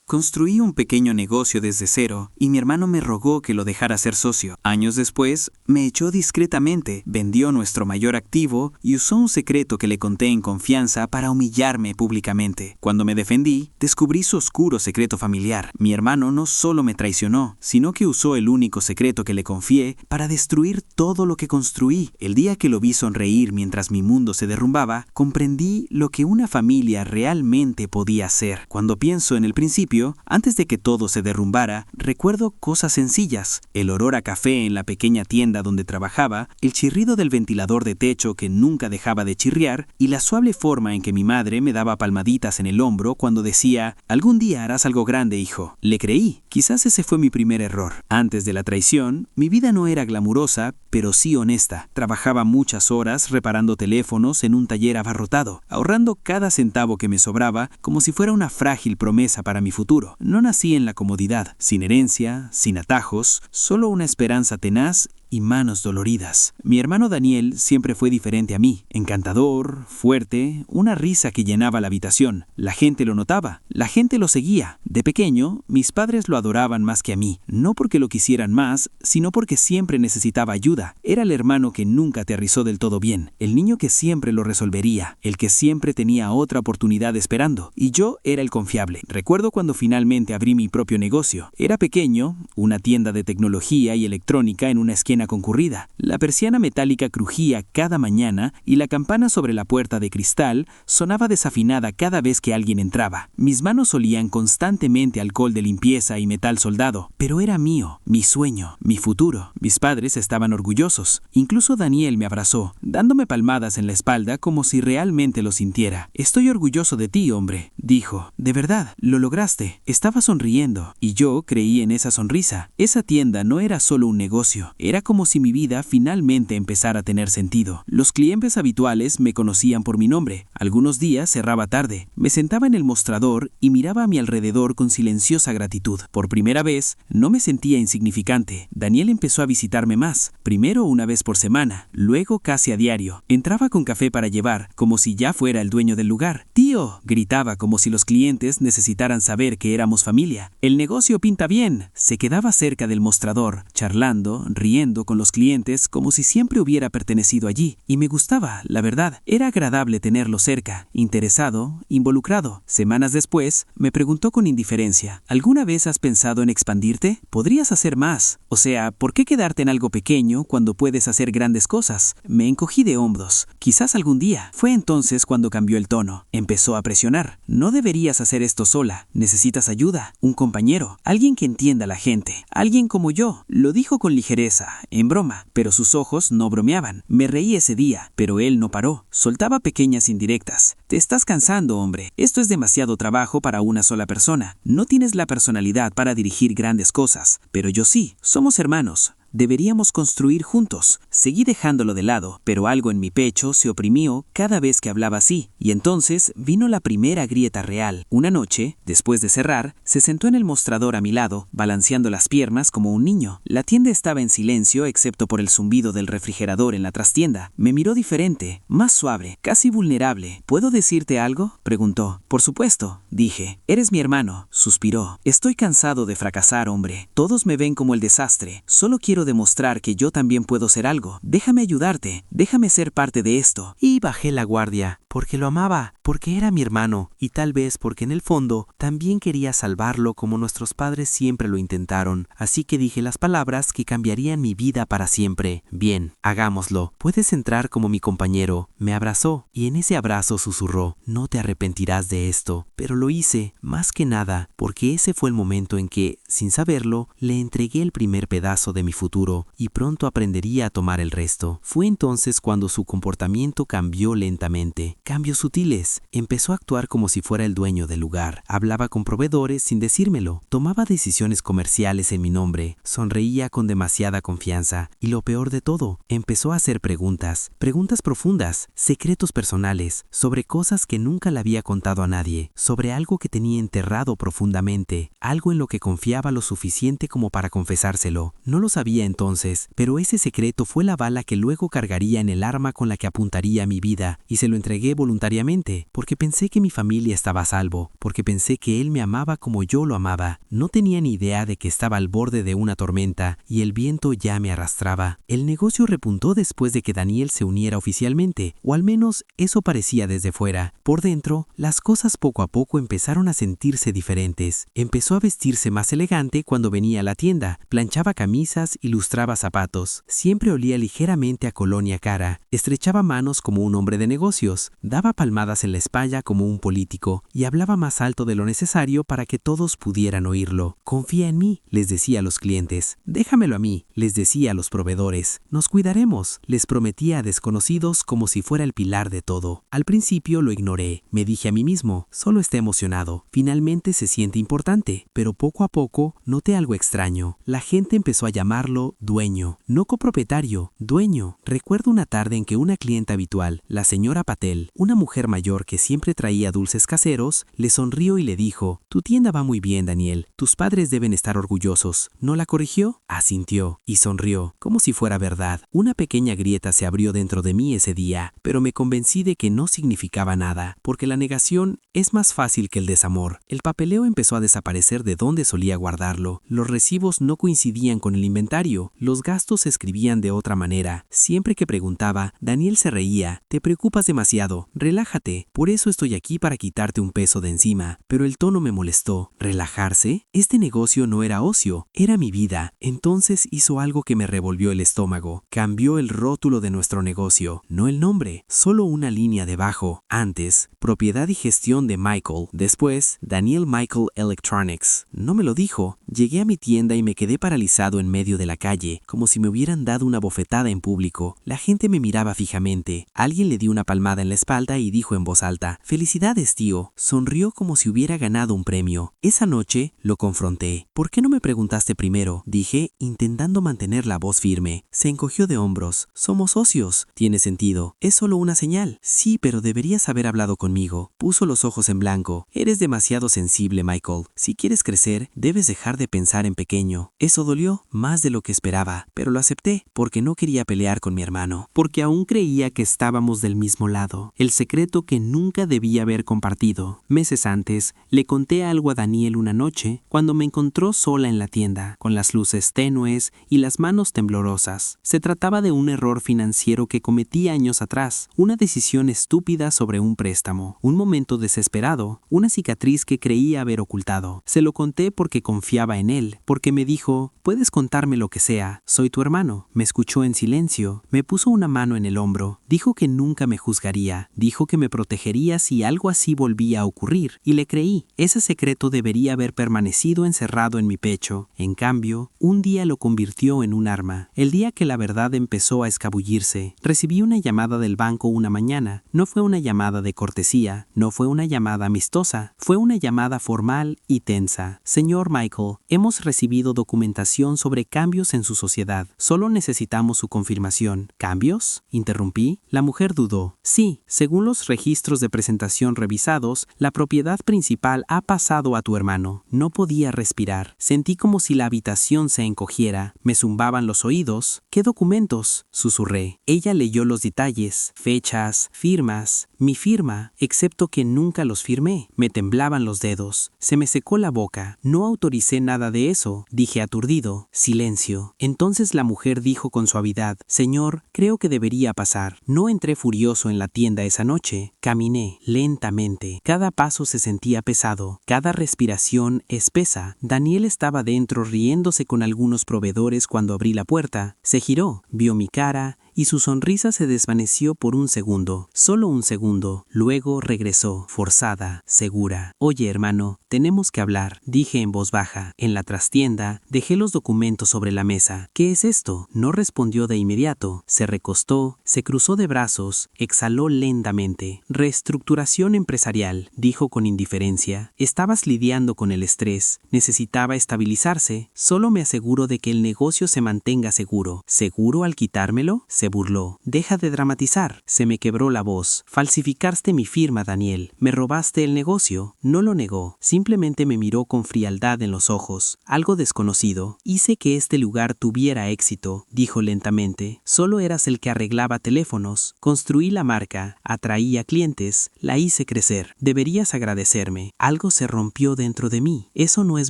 Construí un pequeño negocio desde cero y mi hermano me rogó que lo dejara ser socio. Años después, me echó discretamente, vendió nuestro mayor activo y usó un secreto que le conté en confianza para humillarme públicamente. Cuando me defendí, descubrí su oscuro secreto familiar. Mi hermano no solo me traicionó, sino que usó el único secreto que le confié para destruir todo lo que construí. El día que lo vi sonreír mientras mi mundo se derrumbaba, comprendí lo que una familia realmente podía ser. Cuando pienso en el principio, antes de que todo se derrumbara, recuerdo cosas sencillas: el olor a café en la pequeña tienda donde trabajaba, el chirrido del ventilador de techo que nunca dejaba de chirriar y la suave forma en que mi madre me daba palmaditas en el hombro cuando decía: «Algún día harás algo grande, hijo». Le creí. Quizás ese fue mi primer error. Antes de la traición, mi vida no era glamurosa, pero sí honesta. Trabajaba muchas horas reparando teléfonos en un taller abarrotado, ahorrando cada centavo que me sobraba como si fuera una frágil promesa para mi futuro. No nací en la comodidad, sin herencia, sin atajos, solo una esperanza tenaz y manos doloridas. Mi hermano Daniel siempre fue diferente a mí: encantador, fuerte, una risa que llenaba la habitación. La gente lo notaba, la gente lo seguía. De pequeño, mis padres lo adoraban más que a mí, no porque lo quisieran más, sino porque siempre necesitaba ayuda. Era el hermano que nunca aterrizó del todo bien, el niño que siempre lo resolvería, el que siempre tenía otra oportunidad esperando, y yo era el confiable. Recuerdo cuando finalmente abrí mi propio negocio. Era pequeño, una tienda de tecnología y electrónica en una esquina concurrida. La persiana metálica crujía cada mañana y la campana sobre la puerta de cristal sonaba desafinada cada vez que alguien entraba. Mis manos olían constantemente alcohol de limpieza y metal soldado, pero era mío, mi sueño, mi futuro. Mis padres estaban orgullosos. Incluso Daniel me abrazó, dándome palmadas en la espalda como si realmente lo sintiera. «Estoy orgulloso de ti, hombre», dijo. «De verdad, lo lograste». Estaba sonriendo, y yo creí en esa sonrisa. Esa tienda no era solo un negocio, era como si mi vida finalmente empezara a tener sentido. Los clientes habituales me conocían por mi nombre. Algunos días cerraba tarde. Me sentaba en el mostrador y miraba a mi alrededor con silenciosa gratitud. Por primera vez, no me sentía insignificante. Daniel empezó a visitarme más, primero una vez por semana, luego casi a diario. Entraba con café para llevar, como si ya fuera el dueño del lugar. «¡Tío!», gritaba como si los clientes necesitaran saber que éramos familia. «El negocio pinta bien». Se quedaba cerca del mostrador, charlando, riendo con los clientes como si siempre hubiera pertenecido allí. Y me gustaba, la verdad. Era agradable tenerlo cerca, interesado, involucrado. Semanas después, me preguntó con indiferencia: «¿Alguna vez has pensado en expandirte? Podrías hacer más. O sea, ¿por qué quedarte en algo pequeño cuando puedes hacer grandes cosas?» Me encogí de hombros. «Quizás algún día». Fue entonces cuando cambió el tono. Empezó a presionar. «No deberías hacer esto sola. Necesitas ayuda, un compañero, alguien que entienda a la gente, alguien como yo». Lo dijo con ligereza, en broma, pero sus ojos no bromeaban. Me reí ese día, pero él no paró. Soltaba pequeñas indirectas. «Te estás cansando, hombre. Esto es demasiado trabajo para una sola persona. No tienes la personalidad para dirigir grandes cosas, pero yo sí. Somos hermanos. Deberíamos construir juntos». Seguí dejándolo de lado, pero algo en mi pecho se oprimió cada vez que hablaba así, y entonces vino la primera grieta real. Una noche, después de cerrar, se sentó en el mostrador a mi lado, balanceando las piernas como un niño. La tienda estaba en silencio excepto por el zumbido del refrigerador en la trastienda. Me miró diferente, más suave, casi vulnerable. «¿Puedo decirte algo?», preguntó. «Por supuesto», dije. «Eres mi hermano», suspiró. «Estoy cansado de fracasar, hombre. Todos me ven como el desastre. Solo quiero demostrar que yo también puedo ser algo. Déjame ayudarte, déjame ser parte de esto». Y bajé la guardia, porque lo amaba, porque era mi hermano, y tal vez porque en el fondo también quería salvarlo como nuestros padres siempre lo intentaron. Así que dije las palabras que cambiarían mi vida para siempre. «Bien, hagámoslo. Puedes entrar como mi compañero». Me abrazó, y en ese abrazo susurró: «No te arrepentirás de esto». Pero lo hice, más que nada, porque ese fue el momento en que, sin saberlo, le entregué el primer pedazo de mi futuro, y pronto aprendería a tomar el resto. Fue entonces cuando su comportamiento cambió lentamente. Cambios sutiles. Empezó a actuar como si fuera el dueño del lugar. Hablaba con proveedores sin decírmelo. Tomaba decisiones comerciales en mi nombre. Sonreía con demasiada confianza. Y lo peor de todo, empezó a hacer preguntas. Preguntas profundas, secretos personales, sobre cosas que nunca le había contado a nadie, sobre algo que tenía enterrado profundamente, algo en lo que confiaba amaba lo suficiente como para confesárselo. No lo sabía entonces, pero ese secreto fue la bala que luego cargaría en el arma con la que apuntaría a mi vida, y se lo entregué voluntariamente, porque pensé que mi familia estaba a salvo, porque pensé que él me amaba como yo lo amaba. No tenía ni idea de que estaba al borde de una tormenta, y el viento ya me arrastraba. El negocio repuntó después de que Daniel se uniera oficialmente, o al menos eso parecía desde fuera. Por dentro, las cosas poco a poco empezaron a sentirse diferentes. Empezó a vestirse más elegante cuando venía a la tienda, planchaba camisas y lustraba zapatos. Siempre olía ligeramente a colonia cara, estrechaba manos como un hombre de negocios, daba palmadas en la espalda como un político, y hablaba más alto de lo necesario para que todos pudieran oírlo. Confía en mí, les decía a los clientes. Déjamelo a mí, les decía a los proveedores. Nos cuidaremos, les prometía a desconocidos como si fuera el pilar de todo. Al principio lo ignoré. Me dije a mí mismo, solo está emocionado. Finalmente se siente importante, pero poco a poco noté algo extraño. La gente empezó a llamarlo dueño, no copropietario, dueño. Recuerdo una tarde en que una clienta habitual, la señora Patel, una mujer mayor que siempre traía dulces caseros, le sonrió y le dijo: «Tu tienda va muy bien, Daniel. Tus padres deben estar orgullosos». ¿No la corrigió? Asintió y sonrió, como si fuera verdad. Una pequeña grieta se abrió dentro de mí ese día, pero me convencí de que no significaba nada, porque la negación es más fácil que el desamor. El papeleo empezó a desaparecer de donde solía guardarlo. Los recibos no coincidían con el inventario. Los gastos se escribían de otra manera. Siempre que preguntaba, Daniel se reía. «Te preocupas demasiado. Relájate. Por eso estoy aquí, para quitarte un peso de encima». Pero el tono me molestó. ¿Relajarse? Este negocio no era ocio, era mi vida. Entonces hizo algo que me revolvió el estómago. Cambió el rótulo de nuestro negocio. No el nombre, solo una línea debajo. Antes, propiedad y gestión de Michael. Después, Daniel Michael Electronics. No me lo dijo. Llegué a mi tienda y me quedé paralizado en medio de la calle, como si me hubieran dado una bofetada en público. La gente me miraba fijamente. Alguien le dio una palmada en la espalda y dijo en voz alta: «Felicidades, tío». Sonrió como si hubiera ganado un premio. Esa noche lo confronté. «¿Por qué no me preguntaste primero?», dije, intentando mantener la voz firme. Se encogió de hombros. «Somos socios». «Tiene sentido. Es solo una señal». «Sí, pero deberías haber hablado conmigo». Puso los ojos en blanco. «Eres demasiado sensible, Michael. Si quieres crecer, debes dejar de pensar en pequeño». Eso dolió, más de lo que esperaba, pero lo acepté, porque no quería pelear con mi hermano. Porque aún creía que estábamos del mismo lado. El secreto que nunca debía haber compartido. Meses antes, le conté algo a Daniel una noche, cuando me encontró sola en la tienda, con las luces tenues y las manos temblorosas. Se trataba de un error financiero que cometí años atrás, una decisión estúpida sobre un préstamo, un momento desesperado, una cicatriz que creía haber ocultado. Se lo conté porque confiaba en él, porque me dijo: «Puedes contarme lo que sea, soy tu hermano». Me escuchó en silencio, me puso una mano en el hombro, dijo que nunca me juzgaría, dijo que me protegería si algo así volvía a ocurrir, y le creí. Ese secreto debería haber permanecido encerrado en mi pecho. En cambio, un día lo convirtió en un arma. El día que la verdad empezó a escabullirse, recibí una llamada del banco una mañana. No fue una llamada de cortesía, no fue una llamada amistosa, fue una llamada formal y tensa. «Señor Michael, hemos recibido documentación sobre cambios en su sociedad. Solo necesitamos su confirmación». «¿Cambios?», interrumpí. La mujer dudó. «Sí, según los registros de presentación revisados, la propiedad principal ha pasado a tu hermano». No podía respirar. Sentí como si la habitación se encogiera. Me zumbaban los oídos. «¿Qué documentos?», susurré. Ella leyó los detalles, fechas, firmas, mi firma, excepto que nunca los firmé. Me temblaban los dedos. Se me secó la boca. «No autoricé nada de eso», dije aturdido. Silencio. Entonces la mujer dijo con suavidad: «Señor, creo que debería pasar». No entré furioso en la tienda esa noche. Caminé lentamente. Cada paso se sentía pesado, cada respiración espesa. Daniel estaba dentro riéndose con algunos proveedores cuando abrí la puerta. Se giró, vio mi cara y su sonrisa se desvaneció por un segundo, solo un segundo. Luego regresó, forzada, segura. «Oye, hermano, tenemos que hablar», dije en voz baja. En la trastienda, dejé los documentos sobre la mesa. «¿Qué es esto?». No respondió de inmediato. Se recostó Se cruzó de brazos, exhaló lentamente. Reestructuración empresarial, dijo con indiferencia. Estabas lidiando con el estrés. Necesitaba estabilizarse. Solo me aseguro de que el negocio se mantenga seguro. ¿Seguro al quitármelo? Se burló. Deja de dramatizar. Se me quebró la voz. Falsificaste mi firma, Daniel. Me robaste el negocio. No lo negó. Simplemente me miró con frialdad en los ojos. Algo desconocido. Hice que este lugar tuviera éxito, dijo lentamente. Solo eras el que arreglaba teléfonos. Construí la marca. Atraía clientes. La hice crecer. Deberías agradecerme. Algo se rompió dentro de mí. Eso no es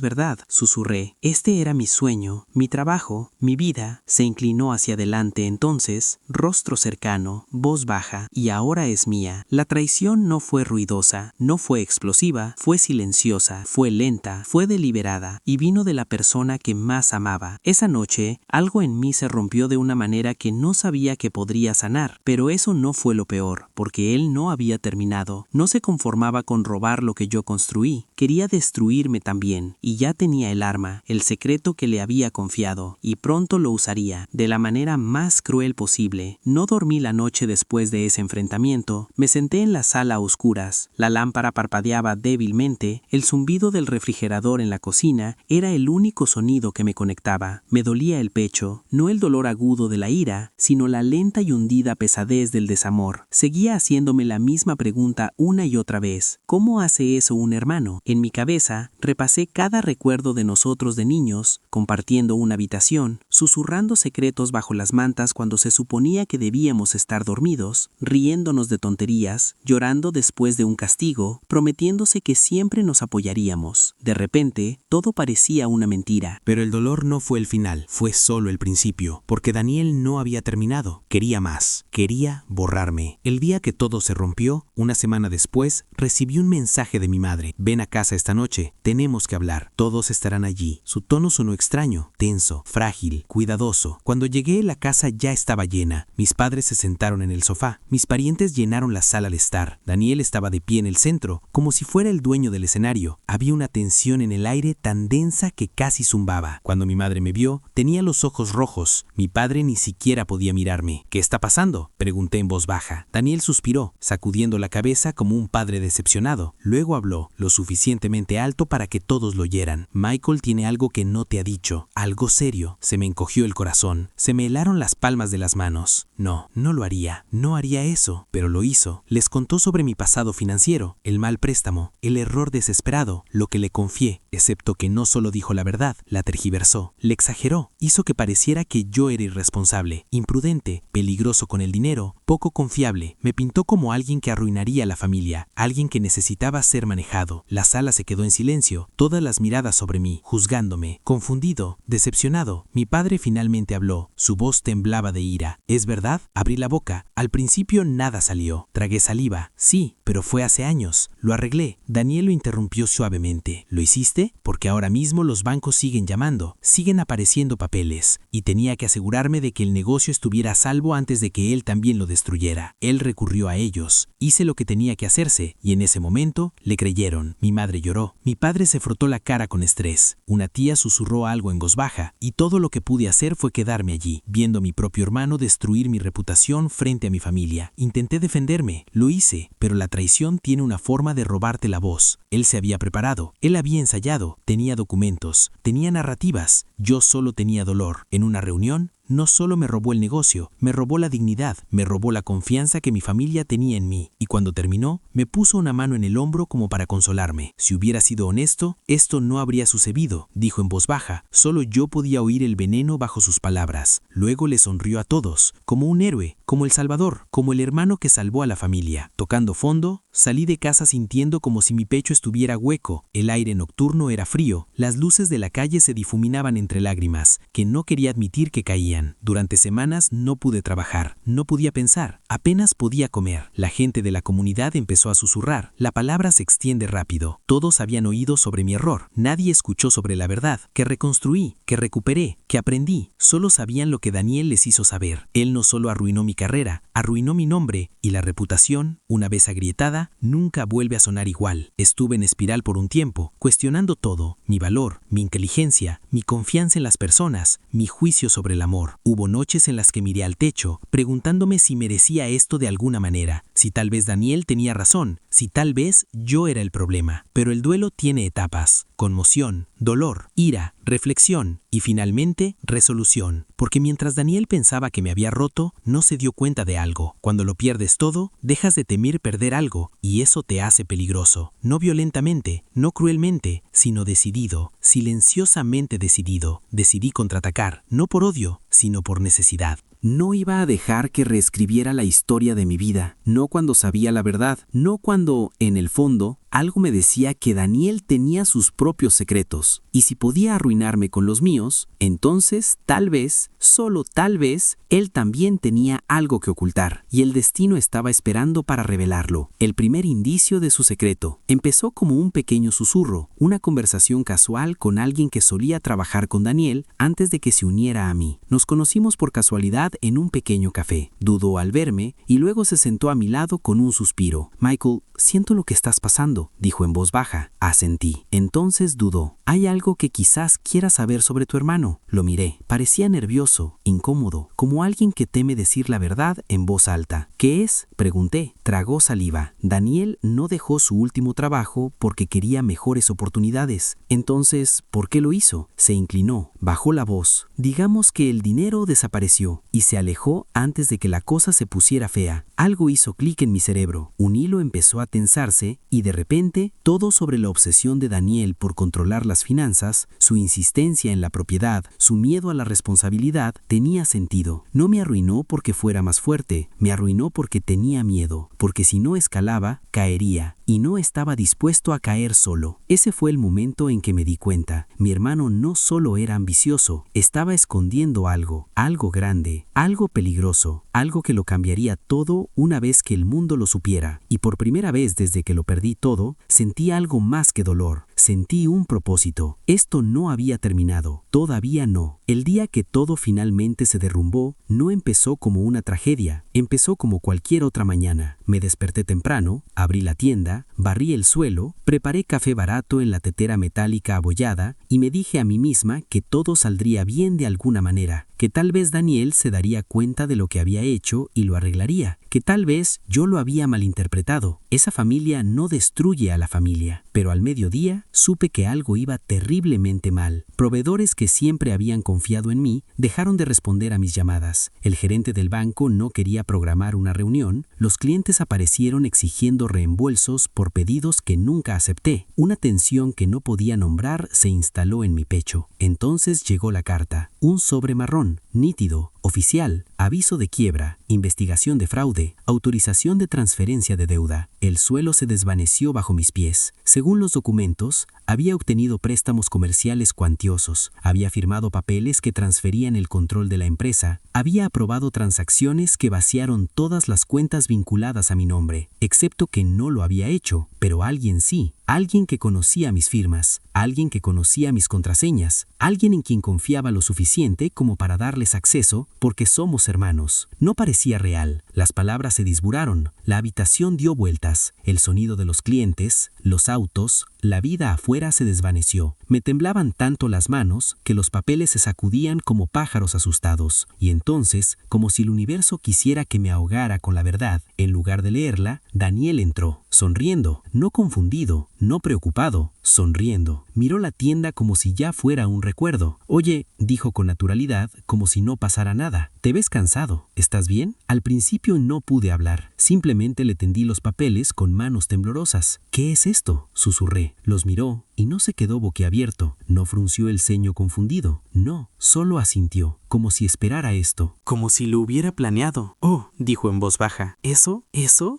verdad, susurré. Este era mi sueño, mi trabajo, mi vida. Se inclinó hacia adelante entonces, rostro cercano, voz baja, y ahora es mía. La traición no fue ruidosa, no fue explosiva, fue silenciosa, fue lenta, fue deliberada, y vino de la persona que más amaba. Esa noche, algo en mí se rompió de una manera que no sabía que podría sanar, pero eso no fue lo peor, porque él no había terminado. No se conformaba con robar lo que yo construí, quería destruirme también, y ya tenía el arma, el secreto que le había confiado, y pronto lo usaría, de la manera más cruel posible. No dormí la noche después de ese enfrentamiento. Me senté en la sala a oscuras, la lámpara parpadeaba débilmente, el zumbido del refrigerador en la cocina era el único sonido que me conectaba. Me dolía el pecho, no el dolor agudo de la ira, sino la lenta y hundida pesadez del desamor. Seguía haciéndome la misma pregunta una y otra vez. ¿Cómo hace eso un hermano? En mi cabeza, repasé cada recuerdo de nosotros de niños, compartiendo una habitación, susurrando secretos bajo las mantas cuando se suponía que debíamos estar dormidos, riéndonos de tonterías, llorando después de un castigo, prometiéndose que siempre nos apoyaríamos. De repente, todo parecía una mentira. Pero el dolor no fue el final, fue solo el principio, porque Daniel no había terminado. Quería más, quería borrarme. El día que todo se rompió, una semana después, recibí un mensaje de mi madre. Ven a casa esta noche, tenemos que hablar, todos estarán allí. Su tono sonó extraño, tenso, frágil, cuidadoso. Cuando llegué, la casa ya estaba llena. Mis padres se sentaron en el sofá, mis parientes llenaron la sala al estar. Daniel estaba de pie en el centro, como si fuera el dueño del escenario. Había una tensión en el aire tan densa que casi zumbaba. Cuando mi madre me vio, tenía los ojos rojos. Mi padre ni siquiera podía mirarme. ¿Qué está pasando?, pregunté en voz baja. Daniel suspiró, sacudiendo la cabeza como un padre decepcionado. Luego habló, lo suficientemente alto para que todos lo oyeran. Michael tiene algo que no te ha dicho, algo serio. Se me encogió el corazón, se me helaron las palmas de las manos. No lo haría, no haría eso, pero lo hizo. Les contó sobre mi pasado financiero, el mal préstamo, el error desesperado, lo que le confié, excepto que no solo dijo la verdad, la tergiversó, le exageró, hizo que pareciera que yo era irresponsable, imprudente, peligroso con el dinero, poco confiable. Me pintó como alguien que arruinaría a la familia, alguien que necesitaba ser manejado. La sala se quedó en silencio, todas las miradas sobre mí, juzgándome, confundido, decepcionado. Mi padre finalmente habló, su voz temblaba de ira. ¿Es verdad? Abrí la boca. Al principio nada salió. Tragué saliva. Sí, pero fue hace años. Lo arreglé. Daniel lo interrumpió suavemente. ¿Lo hiciste? Porque ahora mismo los bancos siguen llamando, siguen apareciendo papeles, y tenía que asegurarme de que el negocio estuviera a salvo antes de que él también lo destruyera. Él recurrió a ellos. Hice lo que tenía que hacerse, y en ese momento le creyeron. Mi madre lloró. Mi padre se frotó la cara con estrés. Una tía susurró algo en voz baja, y todo lo que pude hacer fue quedarme allí, viendo a mi propio hermano destruir mi reputación frente a mi familia. Intenté defenderme, lo hice, pero la traición tiene una forma de robarte la voz. Él se había preparado, él había ensayado, tenía documentos, tenía narrativas. Yo solo tenía dolor. En una reunión, no solo me robó el negocio, me robó la dignidad, me robó la confianza que mi familia tenía en mí, y cuando terminó, me puso una mano en el hombro como para consolarme. Si hubiera sido honesto, esto no habría sucedido, dijo en voz baja. Solo yo podía oír el veneno bajo sus palabras. Luego le sonrió a todos, como un héroe, como el salvador, como el hermano que salvó a la familia. Tocando fondo, salí de casa sintiendo como si mi pecho estuviera hueco. El aire nocturno era frío, las luces de la calle se difuminaban entre lágrimas, que no quería admitir que caían. Durante semanas no pude trabajar, no podía pensar, apenas podía comer. La gente de la comunidad empezó a susurrar, la palabra se extiende rápido. Todos habían oído sobre mi error, nadie escuchó sobre la verdad, que reconstruí, que recuperé, que aprendí. Solo sabían lo que Daniel les hizo saber. Él no solo arruinó mi carrera, arruinó mi nombre, y la reputación, una vez agrietada, nunca vuelve a sonar igual. Estuve en espiral por un tiempo, cuestionando todo, mi valor, mi inteligencia, mi confianza en las personas, mi juicio sobre el amor. Hubo noches en las que miré al techo, preguntándome si merecía esto de alguna manera, si tal vez Daniel tenía razón, si tal vez yo era el problema. Pero el duelo tiene etapas: conmoción, dolor, ira, reflexión y finalmente resolución. Porque mientras Daniel pensaba que me había roto, no se dio cuenta de algo. Cuando lo pierdes todo, dejas de temer perder algo y eso te hace peligroso. No violentamente, no cruelmente, sino decidido, silenciosamente decidido. Decidí contraatacar, no por odio, sino por necesidad. No iba a dejar que reescribiera la historia de mi vida, no cuando sabía la verdad, no cuando, en el fondo, algo me decía que Daniel tenía sus propios secretos, y si podía arruinarme con los míos, entonces, tal vez, solo tal vez, él también tenía algo que ocultar, y el destino estaba esperando para revelarlo. El primer indicio de su secreto empezó como un pequeño susurro, una conversación casual con alguien que solía trabajar con Daniel antes de que se uniera a mí. Nos conocimos por casualidad en un pequeño café. Dudó al verme y luego se sentó a mi lado con un suspiro. Michael, siento lo que estás pasando, dijo en voz baja. Asentí. Entonces dudó. Hay algo que quizás quieras saber sobre tu hermano. Lo miré. Parecía nervioso, incómodo, como alguien que teme decir la verdad en voz alta. ¿Qué es?, pregunté. Tragó saliva. Daniel no dejó su último trabajo porque quería mejores oportunidades. Entonces, ¿por qué lo hizo? Se inclinó, bajó la voz. Digamos que el dinero desapareció y se alejó antes de que la cosa se pusiera fea. Algo hizo clic en mi cerebro. Un hilo empezó a tensarse y de repente todo sobre la obsesión de Daniel por controlar las finanzas, su insistencia en la propiedad, su miedo a la responsabilidad, tenía sentido. No me arruinó porque fuera más fuerte, me arruinó porque tenía miedo, porque si no escalaba, caería, y no estaba dispuesto a caer solo. Ese fue el momento en que me di cuenta. Mi hermano no solo era ambicioso, estaba escondiendo algo grande, algo peligroso, algo que lo cambiaría todo una vez que el mundo lo supiera. Y por primera vez desde que lo perdí todo, sentí algo más que dolor. Sentí un propósito. Esto no había terminado. Todavía no. El día que todo finalmente se derrumbó, no empezó como una tragedia. Empezó como cualquier otra mañana. Me desperté temprano, abrí la tienda, barrí el suelo, preparé café barato en la tetera metálica abollada y me dije a mí misma que todo saldría bien de alguna manera, que tal vez Daniel se daría cuenta de lo que había hecho y lo arreglaría, que tal vez yo lo había malinterpretado. Esa familia no destruye a la familia. Pero al mediodía supe que algo iba terriblemente mal. Proveedores que siempre habían confiado en mí dejaron de responder a mis llamadas. El gerente del banco no quería programar una reunión. Los clientes aparecieron exigiendo reembolsos por pedidos que nunca acepté. Una tensión que no podía nombrar se instaló en mi pecho. Entonces llegó la carta. Un sobre marrón, nítido, oficial, aviso de quiebra, investigación de fraude, autorización de transferencia de deuda. El suelo se desvaneció bajo mis pies. Según los documentos, había obtenido préstamos comerciales cuantiosos, había firmado papeles que transferían el control de la empresa, había aprobado transacciones que vaciaron todas las cuentas vinculadas a mi nombre, excepto que no lo había hecho, pero alguien sí. Alguien que conocía mis firmas, alguien que conocía mis contraseñas, alguien en quien confiaba lo suficiente como para darles acceso porque somos hermanos. No parecía real. Las palabras se disburaron, la habitación dio vueltas, el sonido de los clientes, los autos, la vida afuera se desvaneció. Me temblaban tanto las manos que los papeles se sacudían como pájaros asustados. Y entonces, como si el universo quisiera que me ahogara con la verdad, en lugar de leerla, Daniel entró, sonriendo, no confundido, no preocupado, sonriendo. Miró la tienda como si ya fuera un recuerdo. Oye, dijo con naturalidad, como si no pasara nada. Te ves cansado. ¿Estás bien? Al principio no pude hablar. Simplemente le tendí los papeles con manos temblorosas. ¿Qué es esto?, susurré. Los miró y no se quedó boquiabierto. No frunció el ceño confundido. No, solo asintió, como si esperara esto. Como si lo hubiera planeado. Oh, dijo en voz baja. ¿Eso?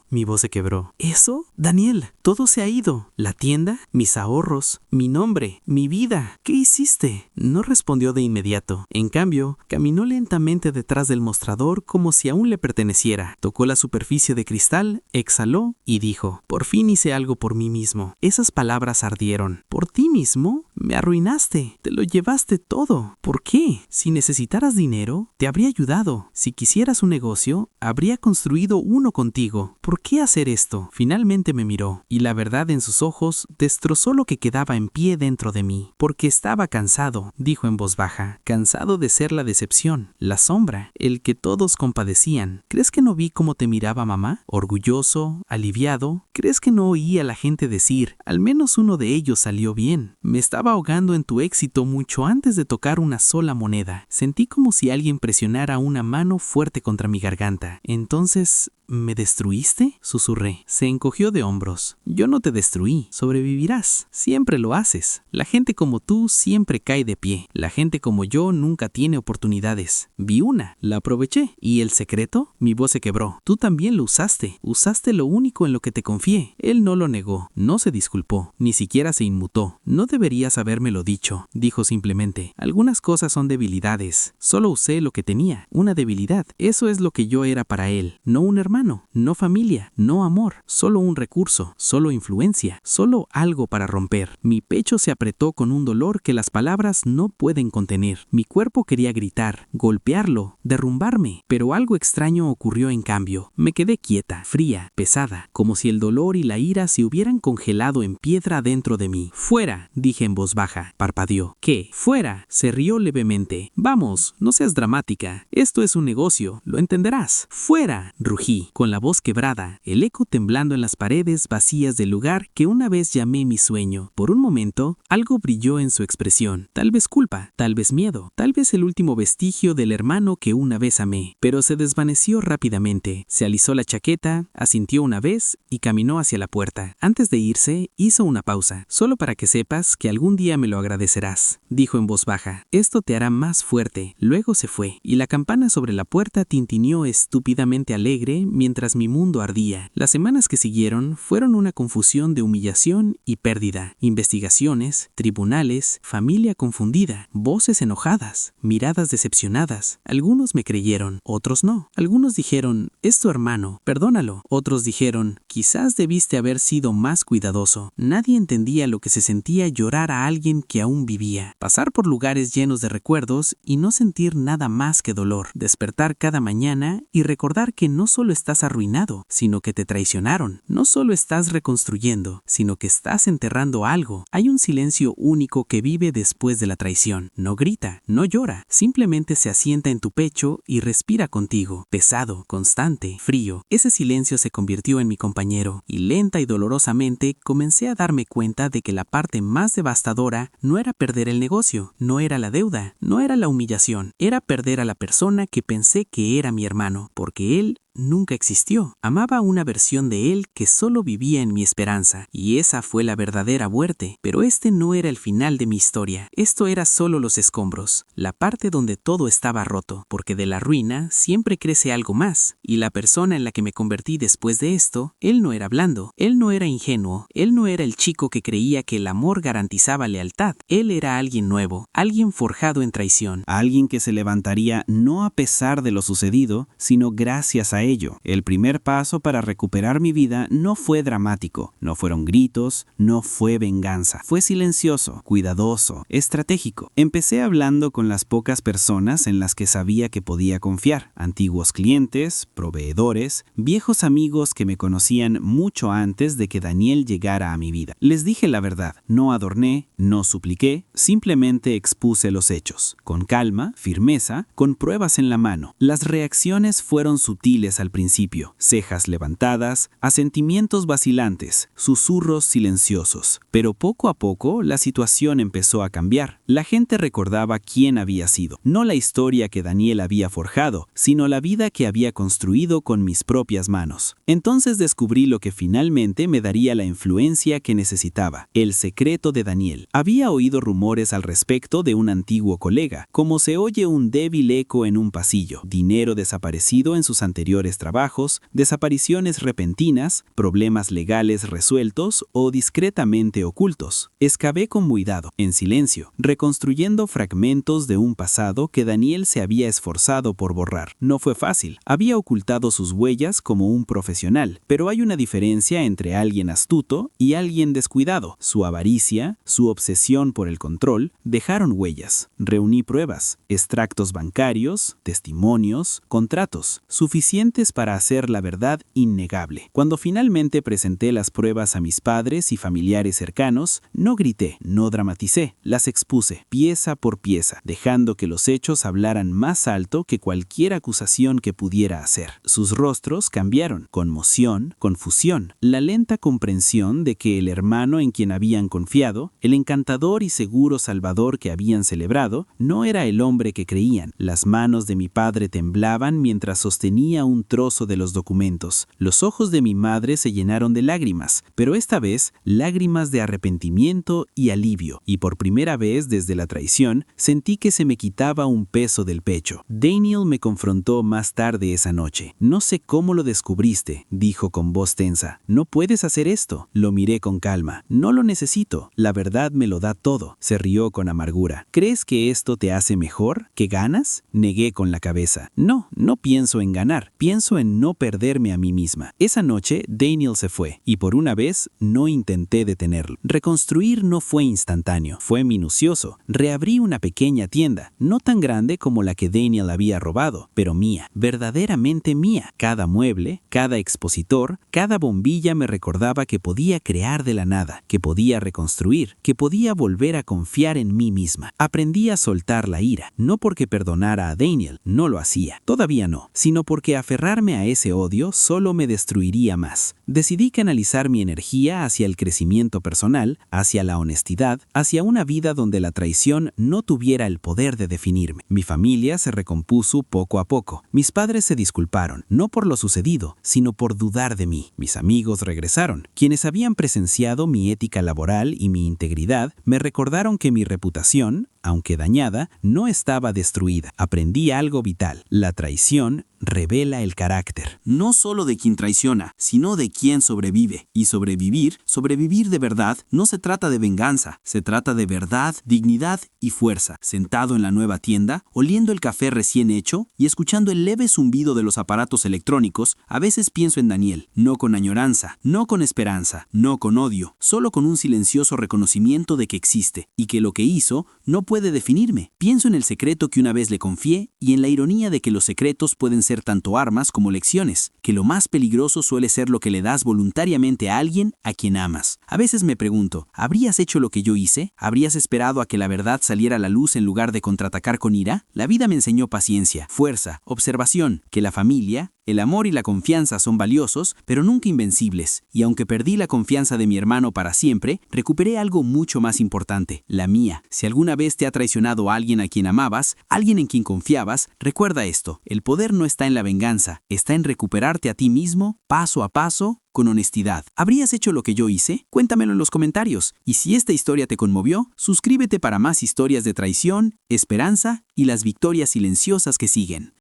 Mi voz se quebró. ¿Eso? Daniel, todo se ha ido. La tienda, mis ahorros, mi nombre, mi vida. ¿Qué hiciste? No respondió de inmediato. En cambio, caminó lentamente detrás del mostrador como si aún le perteneciera. Tocó la superficie de cristal, exhaló y dijo: por fin hice algo por mí mismo. Esas palabras ardieron. ¿Por ti mismo? Me arruinaste. Te lo llevaste todo. ¿Por qué? Si necesitaras ¿Necesitabas dinero? Te habría ayudado. Si quisieras un negocio, habría construido uno contigo. ¿Por qué hacer esto? Finalmente me miró, y la verdad en sus ojos destrozó lo que quedaba en pie dentro de mí. Porque estaba cansado, dijo en voz baja, cansado de ser la decepción, la sombra, el que todos compadecían. ¿Crees que no vi cómo te miraba mamá? Orgulloso, aliviado. ¿Crees que no oí a la gente decir, al menos uno de ellos salió bien? Me estaba ahogando en tu éxito mucho antes de tocar una sola moneda. Sentí como si alguien presionara una mano fuerte contra mi garganta. Entonces, ¿me destruiste?, susurré. Se encogió de hombros. Yo no te destruí. Sobrevivirás. Siempre lo haces. La gente como tú siempre cae de pie. La gente como yo nunca tiene oportunidades. Vi una. La aproveché. ¿Y el secreto? Mi voz se quebró. Tú también lo usaste. Usaste lo único en lo que te confié. Él no lo negó. No se disculpó. Ni siquiera se inmutó. No deberías habérmelo dicho. Dijo simplemente. Algunas cosas son debilidades. Solo usé lo que tenía. Una debilidad. Eso es lo que yo era para él. No un hermano. No familia. No amor. Solo un recurso. Solo influencia. Solo algo para romper. Mi pecho se apretó con un dolor que las palabras no pueden contener. Mi cuerpo quería gritar, golpearlo, derrumbarme. Pero algo extraño ocurrió en cambio. Me quedé quieta, fría, pesada, como si el dolor y la ira se hubieran congelado en piedra dentro de mí. ¡Fuera!, dije en voz baja. Parpadeó. ¿Qué? ¡Fuera!, se rió levemente. Vamos, no seas dramática. Esto es un negocio, lo entenderás. ¡Fuera!, rugí, con la voz quebrada, el eco temblando en las paredes vacías del lugar que una vez llamé mi sueño. Por un momento, algo brilló en su expresión. Tal vez culpa, tal vez miedo, tal vez el último vestigio del hermano que una vez amé. Pero se desvaneció rápidamente. Se alisó la chaqueta, asintió una vez y caminó hacia la puerta. Antes de irse, hizo una pausa. Solo para que sepas que algún día me lo agradecerás, dijo en voz baja. Esto te hará más fuerte. Luego se fue, y la campana sobre la puerta tintineó estúpidamente alegre mientras mi mundo ardía. Las semanas que siguieron fueron una confusión de humillación y pérdida. Investigaciones, tribunales, familia confundida, voces enojadas, miradas decepcionadas. Algunos me creyeron, otros no. Algunos dijeron, es tu hermano, perdónalo. Otros dijeron, quizás debiste haber sido más cuidadoso. Nadie entendía lo que se sentía llorar a alguien que aún vivía. Pasar por lugares llenos de recuerdos y no sentir nada más que dolor. Despertar cada mañana y recordar que no solo estás arruinado, sino que te traicionaron. No solo estás reconstruyendo, sino que estás enterrando algo. Hay un silencio único que vive después de la traición. No grita, no llora, simplemente se asienta en tu pecho y respira contigo. Pesado, constante, frío. Ese silencio se convirtió en mi compañero, y lenta y dolorosamente comencé a darme cuenta de que la parte más devastadora no era perder el negocio, no era la deuda, no era la humillación, era perder a la persona que pensé que era mi hermano, porque él nunca existió. Amaba una versión de él que solo vivía en mi esperanza, y esa fue la verdadera muerte. Pero este no era el final de mi historia. Esto era solo los escombros, la parte donde todo estaba roto, porque de la ruina siempre crece algo más, y la persona en la que me convertí después de esto, él no era blando, él no era ingenuo, él no era el chico que creía que el amor garantizaba lealtad. Él era alguien nuevo, alguien forjado en traición. Alguien que se levantaría no a pesar de lo sucedido, sino gracias a ello. El primer paso para recuperar mi vida no fue dramático, no fueron gritos, no fue venganza. Fue silencioso, cuidadoso, estratégico. Empecé hablando con las pocas personas en las que sabía que podía confiar. Antiguos clientes, proveedores, viejos amigos que me conocían mucho antes de que Daniel llegara a mi vida. Les dije la verdad, no adorné, no supliqué, simplemente expuse los hechos. Con calma, firmeza, con pruebas en la mano. Las reacciones fueron sutiles al principio, cejas levantadas, asentimientos vacilantes, susurros silenciosos. Pero poco a poco la situación empezó a cambiar. La gente recordaba quién había sido, no la historia que Daniel había forjado, sino la vida que había construido con mis propias manos. Entonces descubrí lo que finalmente me daría la influencia que necesitaba, el secreto de Daniel. Había oído rumores al respecto de un antiguo colega, como se oye un débil eco en un pasillo, dinero desaparecido en sus anteriores anteriores trabajos, desapariciones repentinas, problemas legales resueltos o discretamente ocultos. Excavé con cuidado, en silencio, reconstruyendo fragmentos de un pasado que Daniel se había esforzado por borrar. No fue fácil. Había ocultado sus huellas como un profesional, pero hay una diferencia entre alguien astuto y alguien descuidado. Su avaricia, su obsesión por el control, dejaron huellas. Reuní pruebas, extractos bancarios, testimonios, contratos, suficientes para hacer la verdad innegable. Cuando finalmente presenté las pruebas a mis padres y familiares cercanos, no grité, no dramaticé, las expuse, pieza por pieza, dejando que los hechos hablaran más alto que cualquier acusación que pudiera hacer. Sus rostros cambiaron, conmoción, confusión, la lenta comprensión de que el hermano en quien habían confiado, el encantador y seguro salvador que habían celebrado, no era el hombre que creían. Las manos de mi padre temblaban mientras sostenía un trozo de los documentos. Los ojos de mi madre se llenaron de lágrimas, pero esta vez lágrimas de arrepentimiento y alivio, y por primera vez desde la traición sentí que se me quitaba un peso del pecho. Daniel me confrontó más tarde esa noche. No sé cómo lo descubriste, dijo con voz tensa. No puedes hacer esto. Lo miré con calma. No lo necesito. La verdad me lo da todo. Se rió con amargura. ¿Crees que esto te hace mejor? ¿Que ganas? Negué con la cabeza. No, no pienso en ganar. Pienso en no perderme a mí misma. Esa noche Daniel se fue, y por una vez no intenté detenerlo. Reconstruir no fue instantáneo. Fue minucioso. Reabrí una pequeña tienda, no tan grande como la que Daniel había robado, pero mía, verdaderamente mía. Cada mueble, cada expositor, cada bombilla me recordaba que podía crear de la nada, que podía reconstruir, que podía volver a confiar en mí misma. Aprendí a soltar la ira, no porque perdonara a Daniel, no lo hacía, todavía no, sino porque aferrarme a ese odio solo me destruiría más. Decidí canalizar mi energía hacia el crecimiento personal, hacia la honestidad, hacia una vida donde la traición no tuviera el poder de definirme. Mi familia se recompuso poco a poco. Mis padres se disculparon, no por lo sucedido, sino por dudar de mí. Mis amigos regresaron. Quienes habían presenciado mi ética laboral y mi integridad me recordaron que mi reputación, aunque dañada, no estaba destruida. Aprendí algo vital. La traición revela el carácter. No solo de quien traiciona, sino de quien sobrevive. Y sobrevivir de verdad, no se trata de venganza, se trata de verdad, dignidad y fuerza. Sentado en la nueva tienda, oliendo el café recién hecho y escuchando el leve zumbido de los aparatos electrónicos, a veces pienso en Daniel, no con añoranza, no con esperanza, no con odio, solo con un silencioso reconocimiento de que existe y que lo que hizo no puede definirme. Pienso en el secreto que una vez le confié y en la ironía de que los secretos pueden ser tanto armas como lecciones, que lo más peligroso suele ser lo que le das voluntariamente a alguien a quien amas. A veces me pregunto, ¿habrías hecho lo que yo hice? ¿Habrías esperado a que la verdad saliera a la luz en lugar de contraatacar con ira? La vida me enseñó paciencia, fuerza, observación, que la familia, el amor y la confianza son valiosos, pero nunca invencibles, y aunque perdí la confianza de mi hermano para siempre, recuperé algo mucho más importante, la mía. Si alguna vez te ha traicionado a alguien a quien amabas, alguien en quien confiabas, recuerda esto, el poder no está en la venganza, está en recuperarte a ti mismo, paso a paso, con honestidad. ¿Habrías hecho lo que yo hice? Cuéntamelo en los comentarios. Y si esta historia te conmovió, suscríbete para más historias de traición, esperanza y las victorias silenciosas que siguen.